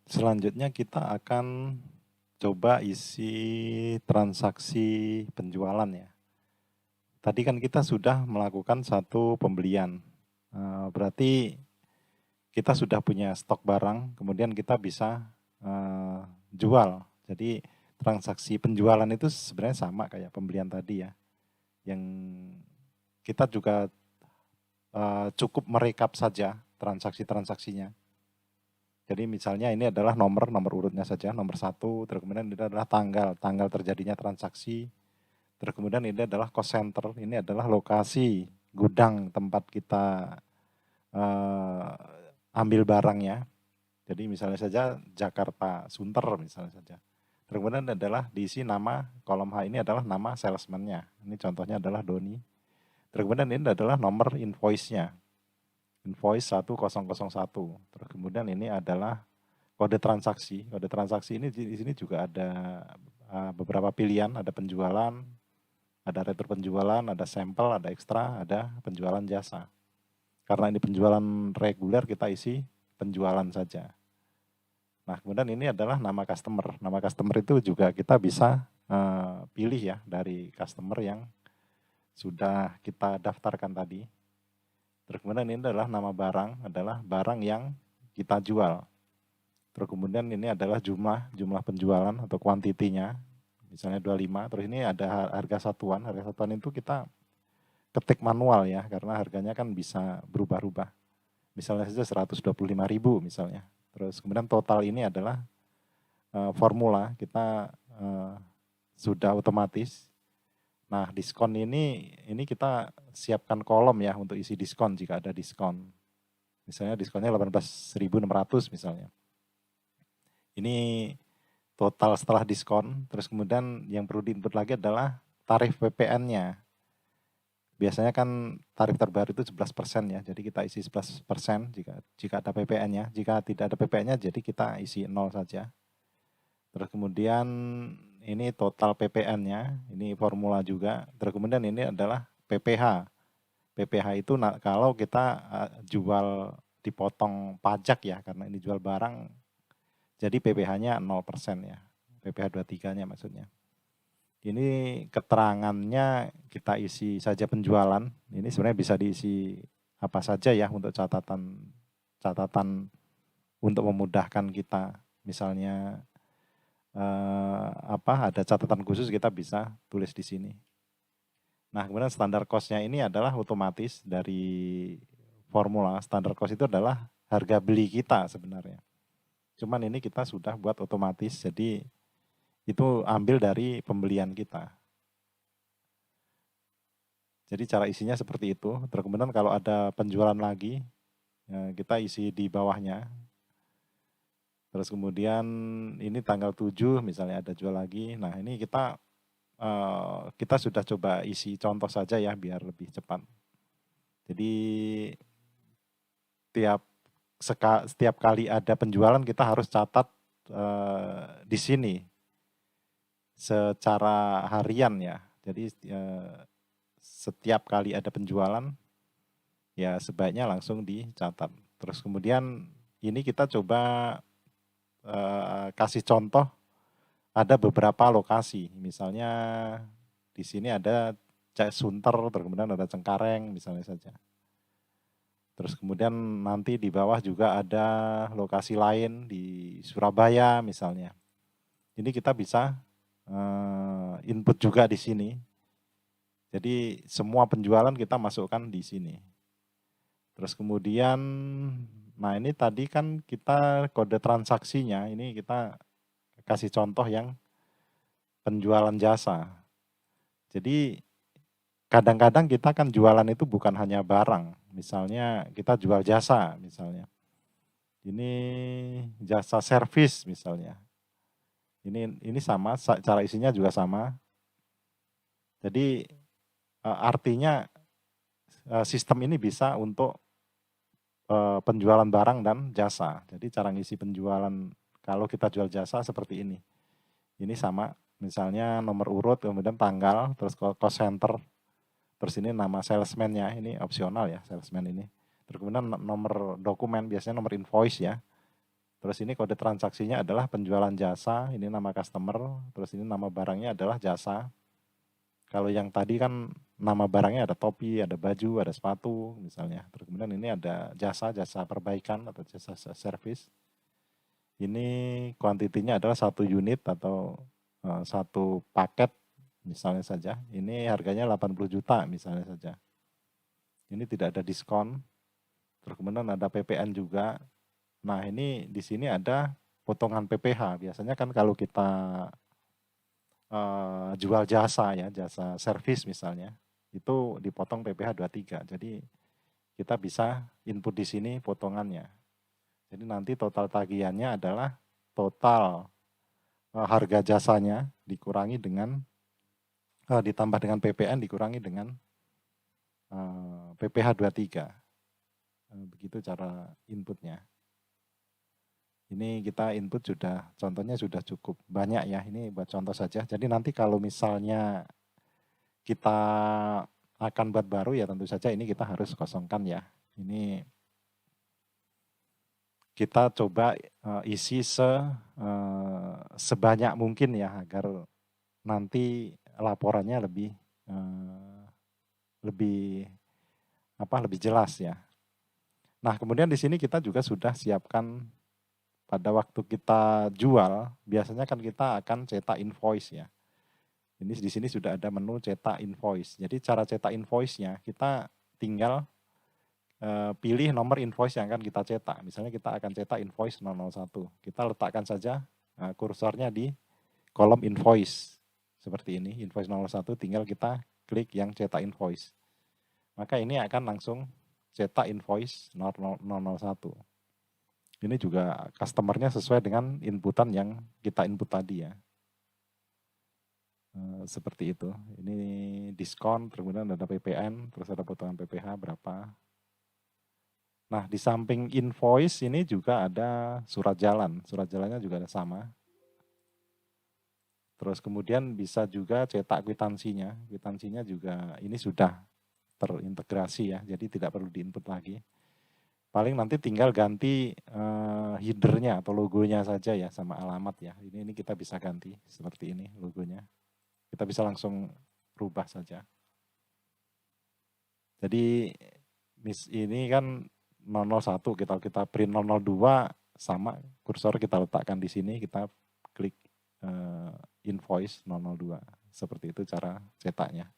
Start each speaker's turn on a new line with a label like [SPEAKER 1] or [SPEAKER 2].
[SPEAKER 1] Selanjutnya kita akan coba isi transaksi penjualan ya. Tadi kan kita sudah melakukan satu pembelian, berarti kita sudah punya stok barang, kemudian kita bisa jual. Jadi transaksi penjualan itu sebenarnya sama kayak pembelian tadi ya. Yang kita juga cukup merekap saja transaksi-transaksinya. Jadi misalnya ini adalah nomor urutnya saja, nomor 1, terus kemudian ini adalah tanggal terjadinya transaksi, terus kemudian ini adalah cost center, ini adalah lokasi gudang tempat kita ambil barangnya. Jadi misalnya saja Jakarta Sunter misalnya saja. Terus kemudian adalah diisi nama, kolom H ini adalah nama salesman-nya. Ini contohnya adalah Doni. Terus kemudian ini adalah nomor invoice-nya. Invoice 1001. Terus kemudian ini adalah kode transaksi. Kode transaksi ini di sini juga ada beberapa pilihan, ada penjualan, ada retur penjualan, ada sampel, ada ekstra, ada penjualan jasa. Karena ini penjualan reguler, kita isi penjualan saja. Nah, kemudian ini adalah nama customer. Nama customer itu juga kita bisa pilih ya dari customer yang sudah kita daftarkan tadi. Terus kemudian ini adalah nama barang, adalah barang yang kita jual. Terus kemudian ini adalah jumlah penjualan atau kuantitinya, misalnya 25, terus ini ada harga satuan itu kita ketik manual ya, karena harganya kan bisa berubah-ubah. Misalnya saja 125.000 misalnya. Terus kemudian total ini adalah formula, kita sudah otomatis. Nah, diskon ini kita siapkan kolom ya untuk isi diskon jika ada diskon. Misalnya diskonnya 18.600 misalnya. Ini total setelah diskon, terus kemudian yang perlu diinput lagi adalah tarif PPN-nya. Biasanya kan tarif terbaru itu 11% ya, jadi kita isi 11% jika ada PPN-nya. Jika tidak ada PPN-nya, jadi kita isi 0 saja. Terus kemudian ini total PPN-nya, ini formula juga. Terus kemudian ini adalah PPH. PPH itu kalau kita jual dipotong pajak ya, karena ini jual barang, jadi PPH-nya 0% ya. PPH 23-nya maksudnya. Ini keterangannya kita isi saja penjualan. Ini sebenarnya bisa diisi apa saja ya untuk catatan untuk memudahkan kita. Misalnya ada catatan khusus kita bisa tulis di sini. Nah, kemudian standar cost-nya ini adalah otomatis dari formula. Standar cost itu adalah harga beli kita sebenarnya. Cuman ini kita sudah buat otomatis, jadi itu ambil dari pembelian kita. Jadi cara isinya seperti itu. Terus kemudian kalau ada penjualan lagi, kita isi di bawahnya. Terus kemudian ini tanggal 7 misalnya ada jual lagi. Nah, ini kita sudah coba isi contoh saja ya biar lebih cepat. Jadi setiap kali ada penjualan kita harus catat di sini secara harian ya. Jadi setiap kali ada penjualan ya sebaiknya langsung dicatat. Terus kemudian ini kita coba kasih contoh, ada beberapa lokasi. Misalnya di sini ada Sunter, terus kemudian ada Cengkareng misalnya saja. Terus kemudian nanti di bawah juga ada lokasi lain di Surabaya misalnya. Ini kita bisa input juga di sini. Jadi semua penjualan kita masukkan di sini. Terus kemudian, nah ini tadi kan kita kode transaksinya, ini kita kasih contoh yang penjualan jasa. Jadi kadang-kadang kita kan jualan itu bukan hanya barang, misalnya kita jual jasa misalnya. Ini jasa servis misalnya. Ini sama, cara isinya juga sama. Jadi artinya sistem ini bisa untuk penjualan barang dan jasa. Jadi cara ngisi penjualan kalau kita jual jasa seperti ini. Ini sama, misalnya nomor urut, kemudian tanggal, terus cost center, terus ini nama salesman-nya, ini opsional ya salesman ini. Terus kemudian nomor dokumen, biasanya nomor invoice ya. Terus ini kode transaksinya adalah penjualan jasa, ini nama customer, terus ini nama barangnya adalah jasa. Kalau yang tadi kan nama barangnya ada topi, ada baju, ada sepatu misalnya. Terus kemudian ini ada jasa perbaikan atau jasa service. Ini kuantitinya adalah 1 unit atau 1 paket misalnya saja. Ini harganya 80 juta misalnya saja. Ini tidak ada diskon. Terus kemudian ada PPN juga. Nah, ini di sini ada potongan PPh. Biasanya kan kalau kita jual jasa ya, jasa servis misalnya, itu dipotong PPh 23. Jadi kita bisa input di sini potongannya. Jadi nanti total tagihannya adalah total harga jasanya dikurangi dengan ditambah dengan PPN dikurangi dengan PPh 23. Begitu cara inputnya. Ini kita input sudah, contohnya sudah cukup banyak ya, ini buat contoh saja. Jadi nanti kalau misalnya kita akan buat baru ya tentu saja ini kita harus kosongkan ya. Ini kita coba isi sebanyak mungkin ya agar nanti laporannya lebih jelas ya. Nah, kemudian di sini kita juga sudah siapkan pada waktu kita jual, biasanya kan kita akan cetak invoice ya. Ini di sini sudah ada menu cetak invoice. Jadi cara cetak invoice-nya kita tinggal pilih nomor invoice yang akan kita cetak. Misalnya kita akan cetak invoice 001. Kita letakkan saja kursornya di kolom invoice. Seperti ini, invoice 01 tinggal kita klik yang cetak invoice. Maka ini akan langsung cetak invoice 001. Ini juga customer-nya sesuai dengan inputan yang kita input tadi ya. Seperti itu. Ini diskon, kemudian ada PPN, terus ada potongan PPh berapa. Nah, di samping invoice ini juga ada surat jalan. Surat jalannya juga ada sama. Terus kemudian bisa juga cetak kwitansinya. Kwitansinya juga ini sudah terintegrasi ya, jadi tidak perlu diinput lagi. Paling nanti tinggal ganti header-nya atau logonya saja ya sama alamat ya. Ini kita bisa ganti seperti ini logonya. Kita bisa langsung rubah saja. Jadi ini kan 001 kita print 002 sama kursor kita letakkan di sini, kita klik invoice 002. Seperti itu cara cetaknya.